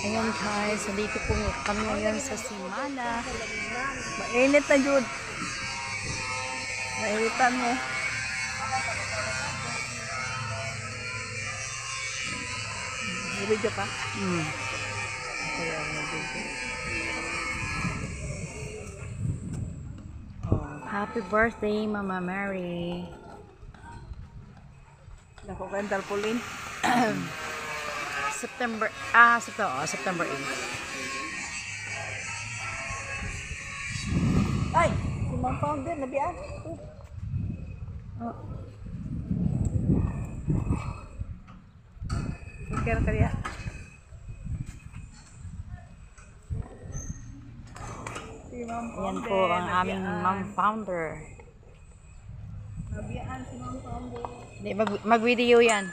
Ayan guys, dito po kami ngayon sa Simana. Mainit na Jud. Mainitan mo. Video pa? Kaya video. Happy birthday, Mama Mary. Dako ka tarpaulin. September 8. Ay, si Ma'am Founder nabian. Oh. Kaya kaya. Si Ma'am Ayan Founder. po ang aming Mom Founder. Nabian si Ma'am Founder. Mag-video yan.